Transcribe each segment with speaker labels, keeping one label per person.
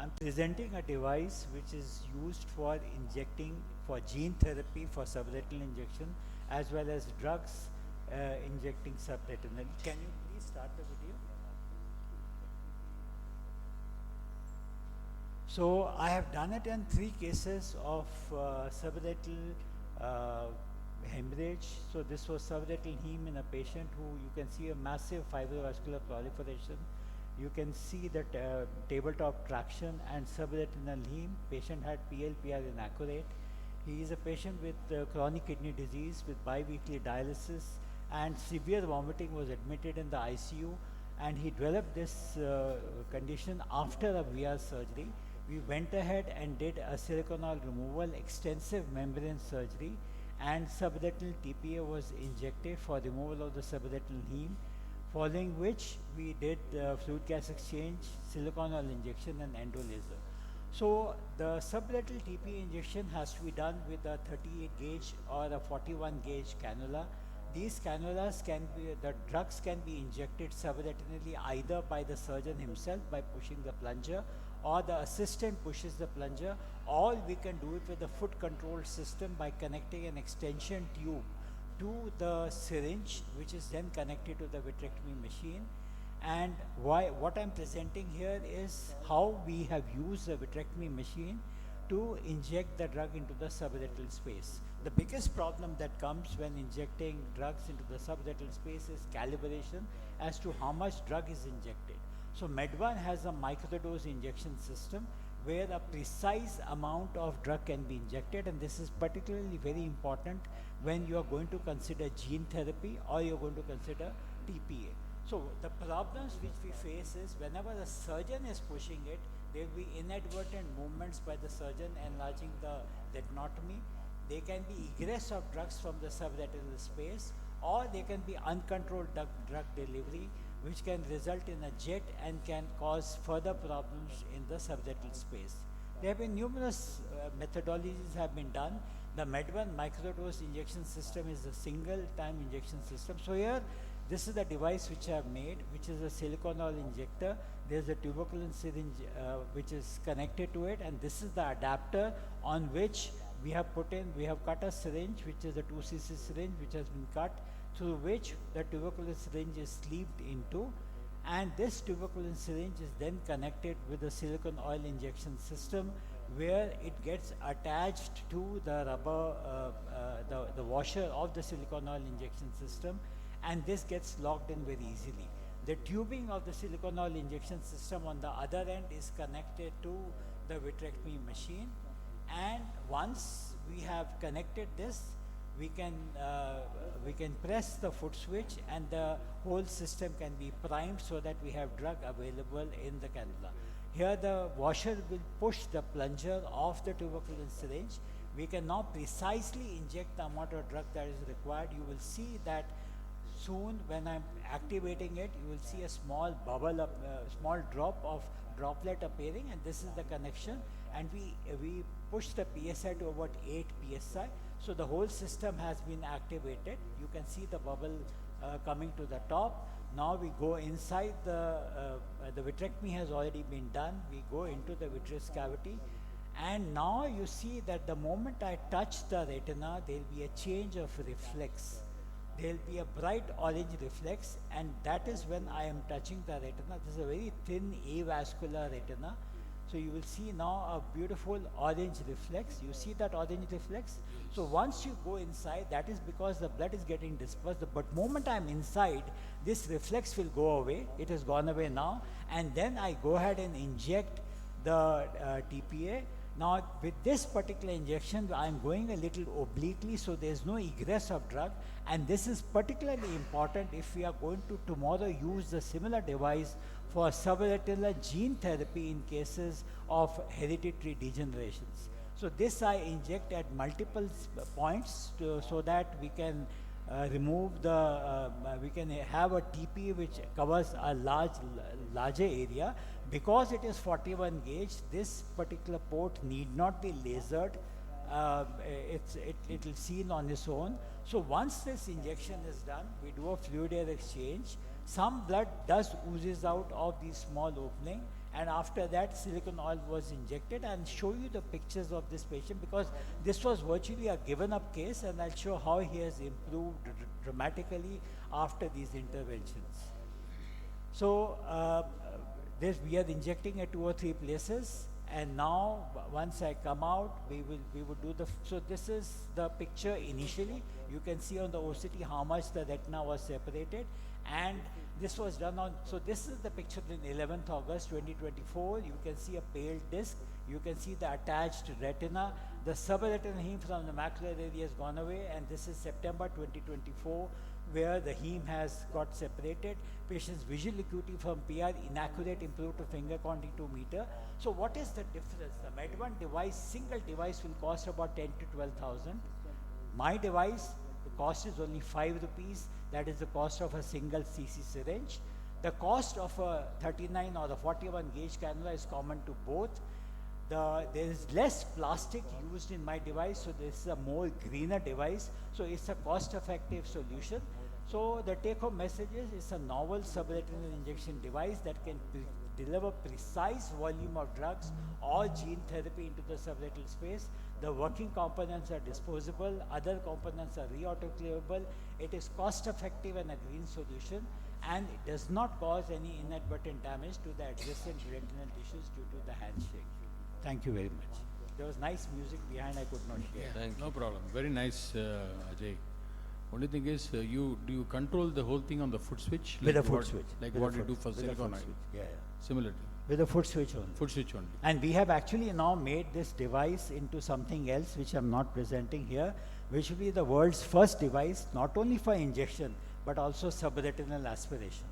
Speaker 1: I'm presenting a device which is used for injecting for gene therapy for subretinal injection as well as drugs injecting subretinal. Can you please start the video? So I have done it in 3 cases of subretinal uh, hemorrhage. So this was subretinal heme in a patient who you can see a massive fibrovascular proliferation. You can see that tabletop traction and subretinal heme. Patient had PLPR inaccurate. He is a patient with chronic kidney disease with biweekly dialysis and severe vomiting, was admitted in the ICU, and he developed this condition after a VR surgery. We went ahead and did a siliconol removal, extensive membrane surgery, and subretinal TPA was injected for removal of the subretinal heme, following which we did fluid gas exchange, siliconol injection, and endolaser. So the subretinal TPA injection has to be done with a 38 gauge or a 41 gauge cannula. These cannulas can be, the drugs can be injected subretinally either by the surgeon himself by pushing the plunger, or the assistant pushes the plunger, or we can do it with a foot control system by connecting an extension tube to the syringe, which is then connected to the vitrectomy machine. And what I'm presenting here is how we have used the vitrectomy machine to inject the drug into the subretinal space. The biggest problem that comes when injecting drugs into the subretinal space is calibration as to how much drug is injected. So Medone has a microdose injection system where a precise amount of drug can be injected, and this is particularly very important when you are going to consider gene therapy or you're going to consider TPA. So the problems which we face is whenever the surgeon is pushing it, there will be inadvertent movements by the surgeon enlarging the retinotomy. There can be egress of drugs from the subretinal space, or there can be uncontrolled drug delivery, which can result in a jet and can cause further problems in the subretinal space. There have been numerous methodologies have been done. The Medone microdose injection system is a single time injection system. So here, this is the device which I have made, which is a siliconol injector. There's a tuberculin syringe which is connected to it, and this is the adapter on which we have cut a syringe, which is a 2 cc syringe, which has been cut, through which the tuberculin syringe is sleeved into, and this tuberculin syringe is then connected with the silicone oil injection system, where it gets attached to the rubber, the washer of the silicone oil injection system, and this gets locked in very easily. The tubing of the silicone oil injection system on the other end is connected to the vitrectomy machine, and once we have connected this, we can press the foot switch and the whole system can be primed so that we have drug available in the cannula. Here the washer will push the plunger of the tuberculin syringe. We can now precisely inject the amount of drug that is required. You will see that soon when I'm activating it, you will see a small bubble, small drop of droplet appearing, and this is the connection, and we push the PSI to about 8 PSI. So the whole system has been activated. You can see the bubble coming to the top. Now we go inside the vitrectomy has already been done. We go into the vitreous cavity, and now you see that the moment I touch the retina, there will be a change of reflex. There will be a bright orange reflex, and that is when I am touching the retina. This is a very thin avascular retina. So you will see now a beautiful orange reflex. You see that orange reflex? So once you go inside, that is because the blood is getting dispersed. But moment I'm inside, this reflex will go away. It has gone away now. And then I go ahead and inject the TPA. Now with this particular injection, I'm going a little obliquely, so there's no egress of drug. And this is particularly important if we are going to tomorrow use the similar device for subretinal gene therapy in cases of hereditary degenerations. So this I inject at multiple points so that we can remove the, we can have a TP which covers a larger area. Because it is 41 gauge, this particular port need not be lasered. It will seen on its own. So once this injection is done, we do a fluid air exchange. Some blood does oozes out of the small opening, and after that silicone oil was injected. And show you the pictures of this patient, because this was virtually a given up case, and I'll show how he has improved dramatically after these interventions. So we are injecting at 2 or 3 places, and now once I come out, we would do the. So this is the picture initially. You can see on the OCT how much the retina was separated, and this was done on. So this is the picture in 11th August 2024. You can see a pale disc. You can see the attached retina. The subretinal heme from the macular area has gone away, and this is September 2024, where the heme has got separated. Patient's visual acuity from PR inaccurate improved to finger counting 2 meter. So what is the difference? The Med1 device, single device, will cost about 10 to 12,000. My device, the cost is only 5 rupees. That is the cost of a single CC syringe. The cost of a 39 or a 41 gauge cannula is common to both. There is less plastic used in my device, so this is a more greener device. So it's a cost-effective solution. So the take-home message is it's a novel subretinal injection device that can deliver precise volume of drugs or gene therapy into the subretinal space. The working components are disposable, other components are re-autoclavable. It is cost-effective and a green solution, and it does not cause any inadvertent damage to the adjacent retinal tissues due to the handshake. Thank you very much. There was nice music behind, I could not hear.
Speaker 2: Thank no problem. Very nice, Ajay. Only thing is, do you control the whole thing on the foot switch?
Speaker 1: With a foot switch.
Speaker 2: Like what you do for silicone oil?
Speaker 1: Yeah.
Speaker 2: Similarly.
Speaker 1: With a foot switch only.
Speaker 2: Foot switch only.
Speaker 1: And we have actually now made this device into something else, which I'm not presenting here, which will be the world's first device, not only for injection, but also subretinal aspiration.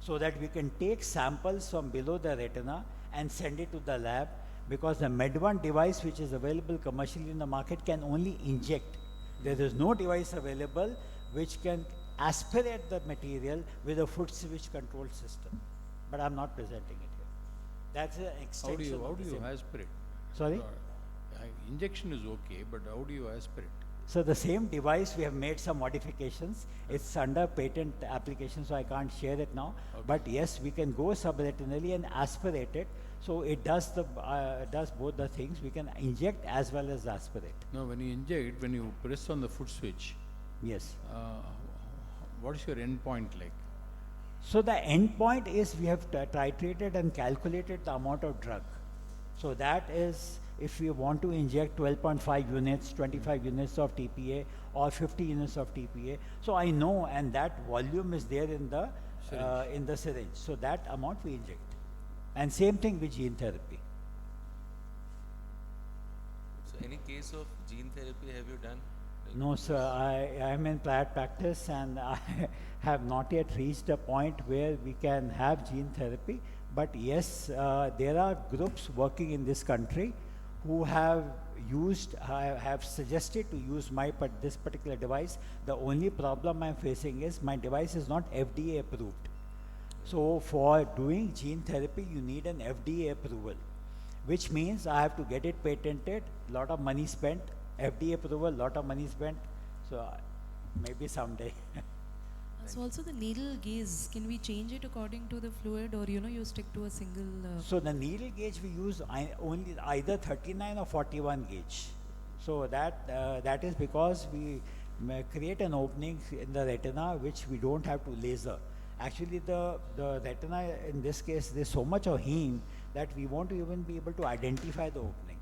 Speaker 1: So that we can take samples from below the retina and send it to the lab, because the Med1 device, which is available commercially in the market, can only inject. There is no device available which can aspirate the material with a foot switch control system. But I'm not presenting it here. That's an extension.
Speaker 2: How do you aspirate?
Speaker 1: Sorry?
Speaker 2: Injection is okay, but how do you aspirate?
Speaker 1: So the same device, we have made some modifications. It's under patent application, so I can't share it now. Okay. But yes, we can go subretinally and aspirate it. So it does both the things. We can inject as well as aspirate.
Speaker 2: No, when you inject, when you press on the foot switch,
Speaker 1: yes.
Speaker 2: What is your end point like?
Speaker 1: So the end point is we have titrated and calculated the amount of drug. So that is, if we want to inject 12.5 units, 25 units of TPA or 50 units of TPA. So I know, and that volume is there in the syringe. So that amount we inject. And same thing with gene therapy.
Speaker 3: So any case of gene therapy have you done?
Speaker 1: No, sir. I am in private practice, and I have not yet reached a point where we can have gene therapy. But yes, there are groups working in this country who have suggested to use this particular device. The only problem I'm facing is my device is not FDA approved. So for doing gene therapy, you need an FDA approval, which means I have to get it patented, lot of money spent, FDA approval, lot of money spent. So maybe someday.
Speaker 4: So also the needle gauge, can we change it according to the fluid, or you stick to a single?
Speaker 1: So the needle gauge we use only either 39 or 41 gauge. So that is because we create an opening in the retina which we don't have to laser. Actually, the retina in this case, there's so much of heme that we won't even be able to identify the opening.